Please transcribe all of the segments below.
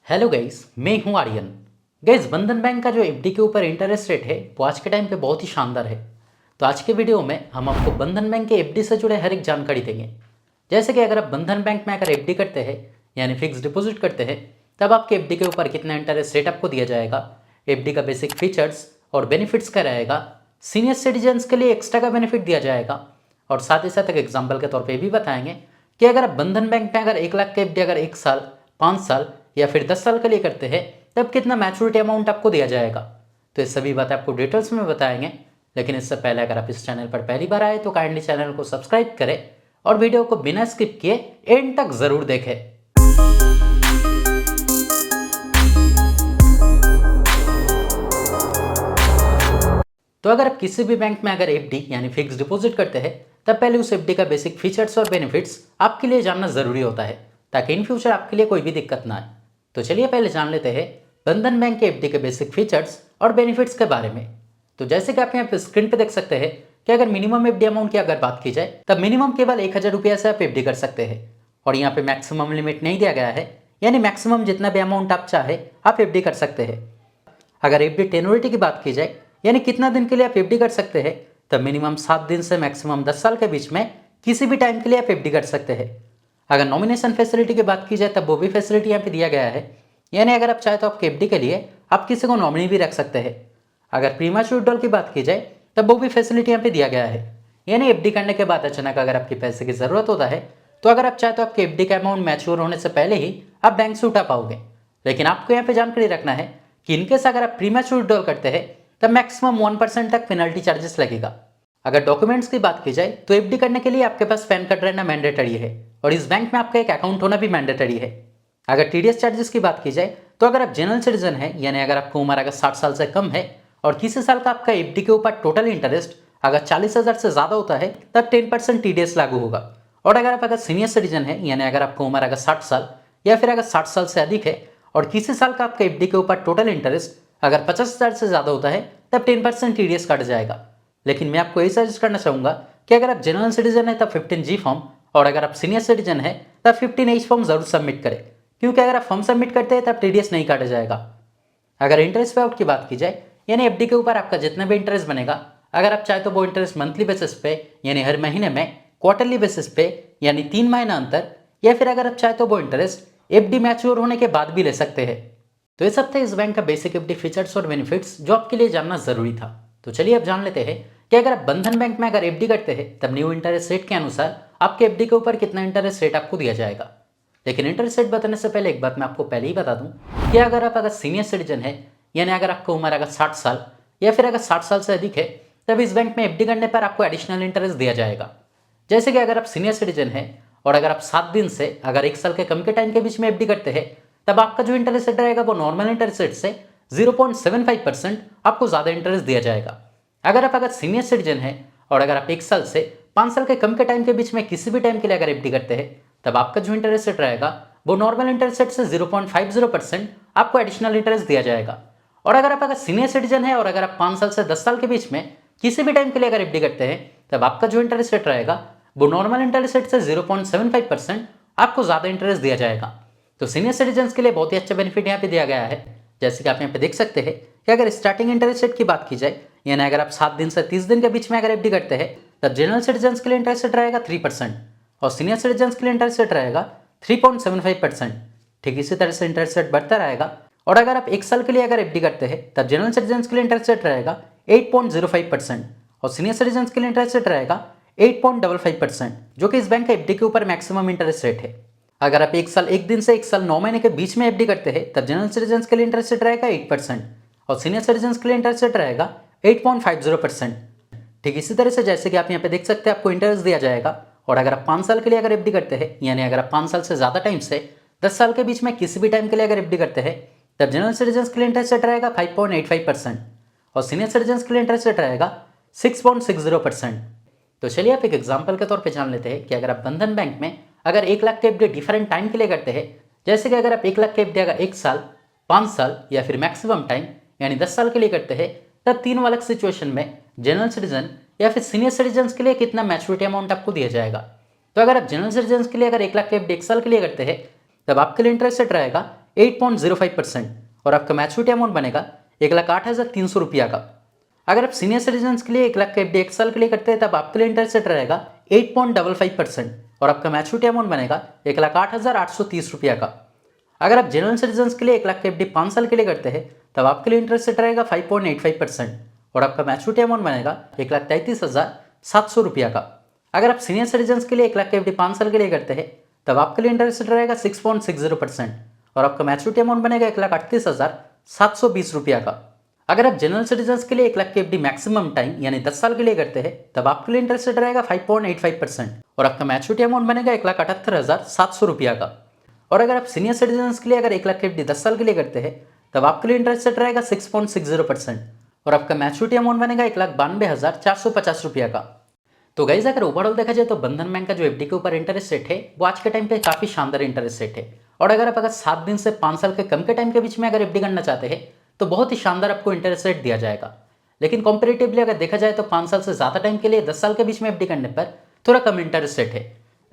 Hello guys, मैं हूं Aryan. Guys, बंधन बैंक का जो एफडी के ऊपर इंटरेस्ट रेट है वो आज के टाइम पे बहुत ही शानदार है। तो आज के वीडियो में हम आपको बंधन बैंक के एफडी से जुड़े हर एक जानकारी देंगे। जैसे कि अगर आप बंधन बैंक में अगर एफडी करते हैं यानी फिक्स डिपॉजिट करते हैं, तब आपके एफडी के ऊपर कितना इंटरेस्ट रेट आपको दिया जाएगा, एफडी का बेसिक फीचर्स और बेनिफिट्स क्या रहेगा, सीनियर सिटीजन्स के लिए एक्स्ट्रा का बेनिफिट दिया जाएगा और साथ ही साथ एक एग्जाम्पल के तौर पर भी बताएंगे कि अगर आप बंधन बैंक में अगर 1 लाख के एफडी अगर 1 साल, 5 साल या फिर 10 साल के लिए करते हैं, तब कितना मैच्योरिटी अमाउंट आपको दिया जाएगा। तो ये सभी बातें आपको डिटेल्स में बताएंगे। लेकिन इससे पहले अगर आप इस चैनल पर पहली बार आए तो काइंडली चैनल को सब्सक्राइब करें और वीडियो को बिना स्किप किए एंड तक जरूर देखें। तो अगर आप किसी भी बैंक में अगर एफडी यानी फिक्स डिपॉजिट करते हैं, तब पहले उस एफडी का बेसिक फीचर्स और बेनिफिट्स आपके लिए जानना जरूरी होता है, ताकि इन फ्यूचर आपके लिए कोई भी दिक्कत ना आए। तो चलिए पहले जान लेते हैं बंधन बैंक के एफडी के बेसिक फीचर्स और बेनिफिट्स के बारे में। तो जैसे कि आप यहाँ पे स्क्रीन पे देख सकते हैं कि अगर मिनिमम एफडी अमाउंट की अगर बात की जाए, तब मिनिमम केवल 1000 रुपया से आप एफडी कर सकते हैं और यहाँ पे मैक्सिमम लिमिट नहीं दिया गया है, यानी मैक्सिमम जितना भी अमाउंट आप चाहे आप एफडी कर सकते हैं। अगर एफडी टेन्योरिटी की बात की जाए, यानी कितना दिन के लिए आप एफडी कर सकते हैं, तब मिनिमम 7 दिन से मैक्सिमम 10 साल के बीच में किसी भी टाइम के लिए आप एफडी कर सकते हैं। अगर नॉमिनेशन फैसिलिटी की बात की जाए, तब वो भी फैसिलिटी यहाँ पे दिया गया है, यानी अगर आप चाहे तो आपके एफडी के लिए आप किसी को नॉमिनी भी रख सकते हैं। अगर प्रीमैच्योर विड्रॉल की बात की जाए, तब वो भी फैसिलिटी यहाँ पे दिया गया है, यानी एफडी करने के बाद अचानक अगर आपके पैसे की जरूरत होता है, तो अगर आप चाहे तो आपके एफडी का अमाउंट मैच्योर होने से पहले ही आप बैंक से उठा पाओगे। लेकिन आपको यहाँ पे जानकारी रखना है कि इनकेस अगर आप प्रीमैच्योर विड्रॉल करते हैं, तब मैक्सिमम 1% तक पेनल्टी चार्जेस लगेगा। अगर डॉक्यूमेंट्स की बात की जाए, तो एफडी करने के लिए आपके पास पैन कार्ड रहना मैंडेटरी है और इस बैंक में आपका एक अकाउंट होना भी मैंडेटरी है। अगर टीडीएस चार्जेस की बात की जाए, तो अगर आप जनरल सिटीजन है, यानी अगर आपको उम्र अगर 60 साल से कम है और किसी साल का आपका एफडी के ऊपर टोटल इंटरेस्ट अगर 40,000 से ज़्यादा होता है, तब 10% टीडीएस लागू होगा। और अगर आप अगर सीनियर सिटीजन है, यानी अगर आपको उम्र अगर 60 साल या फिर अगर 60 साल से अधिक है और किसी साल का आपका एफडी के ऊपर टोटल इंटरेस्ट अगर 50,000 से ज़्यादा होता है, तब 10% टीडीएस काट जाएगा। लेकिन मैं आपको ये सजेस्ट करना चाहूँगा कि अगर आप जनरल सिटीजन है तब 15G फॉर्म और अगर आप सीनियर सिटीजन है तब 15H फॉर्म जरूर सबमिट करें, क्योंकि अगर आप फॉर्म सबमिट करते हैं तब टीडीएस नहीं काटा जाएगा। अगर इंटरेस्ट पे आउट की बात की जाए, यानी एफडी के ऊपर आपका जितना भी इंटरेस्ट बनेगा, अगर आप चाहे तो वो इंटरेस्ट मंथली बेसिस पे यानी हर महीने में, क्वार्टरली बेसिस पे यानी 3 महीना अंतर, या फिर अगर आप चाहे तो वो इंटरेस्ट एफडी मैच्योर होने के बाद भी ले सकते हैं। तो ये सब थे इस बैंक का बेसिक एफडी फीचर्स और बेनिफिट्स जो आपके लिए जानना जरूरी था। तो चलिए अब जान लेते हैं कि अगर आप बंधन बैंक में अगर एफडी करते हैं, तब न्यू इंटरेस्ट रेट के अनुसार आपके एफडी के ऊपर कितना इंटरेस्ट रेट आपको दिया जाएगा। लेकिन इंटरेस्ट रेट बताने से पहले एक बात मैं आपको पहले ही बता दूं कि अगर आप अगर सीनियर सिटीजन है, यानी अगर आपको उम्र अगर 60 साल या फिर अगर 60 साल से अधिक है, तब इस बैंक में एफडी करने पर आपको एडिशनल इंटरेस्ट दिया जाएगा। जैसे कि अगर आप सीनियर सिटीजन है और अगर आप 7 दिन से अगर 1 साल के कम के टाइम के बीच में एफडी करते हैं, तब आपका जो इंटरेस्ट रेट रहेगा वो नॉर्मल इंटरेस्ट रेट से 0.75% आपको ज़्यादा इंटरेस्ट दिया जाएगा। अगर आप अगर सीनियर सिटीजन है और अगर आप 1 साल से 5 साल के कम के टाइम के बीच में किसी भी टाइम के लिए अगर एफडी करते हैं, तब आपका जो इंटरेस्ट रेट रहेगा वो नॉर्मल इंटरेस्ट रेट से 0.50% आपको एडिशनल इंटरेस्ट दिया जाएगा। और अगर आप अगर सीनियर सिटीजन है और अगर आप 5 साल से 10 साल के बीच में किसी भी टाइम के लिए अगर एफडी करते हैं, तब आपका जो इंटरेस्ट रेट रहेगा वो नॉर्मल इंटरेस्ट रेट से 0.75% आपको ज़्यादा इंटरेस्ट दिया जाएगा। तो सीनियर सिटीजन्स के लिए बहुत ही अच्छा बेनिफिट यहाँ पे दिया गया है। जैसे कि आप यहाँ पे देख सकते हैं कि अगर स्टार्टिंग इंटरेस्ट रेट की बात की जाए, यानी अगर आप 7 दिन से 30 दिन के बीच में अगर एफडी करते हैं, तब जनरल सिटीजन्स के लिए इंटरेस्ट रेट रहेगा 3% और सीनियर सिटीजन्स के लिए इंटरेस्ट रेट रहेगा 3.75%। ठीक इसी तरह से इंटरेस्ट रेट बढ़ता रहेगा। और अगर आप 1 साल के लिए अगर एफडी करते हैं, तब जनरल सिटीजन्स के लिए इंटरेस्ट रेट रहेगा 8.05% और सीनियर सिटीजन्स के लिए इंटरेस्ट रेट रहेगा 8.55%, जो कि इस बैंक का एफडी के ऊपर मैक्सिमम इंटरेस्ट रेट है। अगर आप 1 साल 1 दिन से 1 साल 9 महीने के बीच में एफडी करते हैं, तब जनरल सिटीजन्स के लिए इंटरेस्ट रेट रहेगा 8% और सीनियर सिटीजन्स के लिए इंटरेस्ट रेट रहेगा 8.50%। ठीक इसी तरह से जैसे कि आप यहाँ पे देख सकते हैं आपको इंटरेस्ट दिया जाएगा। और अगर आप 5 साल के लिए अगर एफडी करते हैं, यानी अगर आप 5 साल से ज़्यादा टाइम से 10 साल के बीच में किसी भी टाइम के लिए अगर एफडी करते हैं, तब जनरल सिटीजन्स के लिए इंटरेस्ट रेट रहेगा 5.85% और सीनियर सिटीजन्स के लिए इंटरेस्ट रेट रहेगा 6.60%। तो चलिए आप एक एग्जाम्पल के तौर पे जान लेते हैं कि अगर आप बंधन बैंक में अगर 1 लाख के एफडी डिफरेंट टाइम के लिए करते हैं, जैसे कि अगर आप 1 लाख के एफडी अगर 1 साल, 5 साल या फिर मैक्सिमम टाइम यानी 10 साल के लिए करते हैं, तब तीनों अलग सिचुएशन में जनरल सिटीजन या फिर सीनियर सिटीजन्स के लिए कितना मैच्योरिटी अमाउंट आपको दिया जाएगा। तो अगर आप जनरल सिटीजन्स के लिए अगर 1 लाख के एफडी 1 साल के लिए करते हैं, तब आपके लिए इंटरेस्ट रेट रहेगा 8.05% और आपका मैच्योरिटी अमाउंट बनेगा 1,08,300 रुपया का। अगर आप सीनियर सिटीजन के लिए 1 लाख का एफडी 1 साल के लिए करते हैं तब आपके लिए इंटरेस्ट रेट रहेगा 8.55% और आपका मैच्योरिटी अमाउंट बनेगा 1,08,830 रुपया का। अगर आप जनरल सिटीजन के लिए 1 लाख का एफडी 5 साल के लिए करते हैं तब आपके लिए इंटरेस्ट रेट रहेगा 5.85% और आपका मैच्योरिटी अमाउंट बनेगा 1,33,700 रुपया का। अगर आप सीनियर सिटीजन के लिए 1 लाख का एफडी 5 साल के लिए करते हैं तब आपके लिए इंटरेस्ट रेट रहेगा 6.60% और आपका मैच्योरिटी अमाउंट बनेगा 1,38,720 रुपया का। अगर आप जनरल सिटीजन के लिए 1 लाख की एफडी मैक्सिमम टाइम यानी 10 साल के लिए करते हैं तब आपके लिए इंटरेस्ट रेट रहेगा 5.85% और आपका मैच्योरिटी अमाउंट बनेगा 1,78,700 रुपया का। और अगर आप सीनियर सिटीजन के लिए अगर 1 लाख की एफडी 10 साल के लिए करते हैं तब आपके लिए इंटरेस्ट रेट रहेगा 6.60% और आपका मैच्योरिटी अमाउंट बनेगा 1,92,450 रुपया का। तो गाइस अगर ओवरऑल देखा जाए तो बंधन बैंक का जो एफडी के ऊपर इंटरेस्ट रेट है वो आज के टाइम पे काफी शानदार इंटरेस्ट रेट है। और अगर आप 7 दिन से 5 साल के कम के टाइम के बीच में अगर एफडी करना चाहते हैं तो बहुत ही शानदार आपको इंटरेस्ट रेट दिया जाएगा। लेकिन कंपैरेटिवली अगर देखा जाए तो 5 साल से ज़्यादा टाइम के लिए 10 साल के बीच में एफडी करने पर थोड़ा कम इंटरेस्ट रेट है।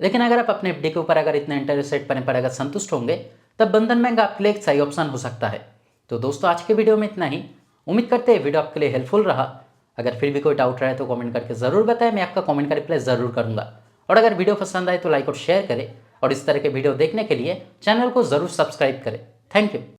लेकिन अगर आप अपने एफडी के ऊपर अगर इतने इंटरेस्ट रेट पाने पर अगर संतुष्ट होंगे तब बंधन बैंक आपके लिए एक सही ऑप्शन हो सकता है। तो दोस्तों आज के वीडियो में इतना ही। उम्मीद करते हैं वीडियो आपके लिए हेल्पफुल रहा। अगर फिर भी कोई डाउट रहे तो कमेंट करके ज़रूर बताएं, मैं आपका कमेंट का रिप्लाई ज़रूर करूँगा। और अगर वीडियो पसंद आए तो लाइक और शेयर करें और इस तरह के वीडियो देखने के लिए चैनल को ज़रूर सब्सक्राइब करें। Thank you.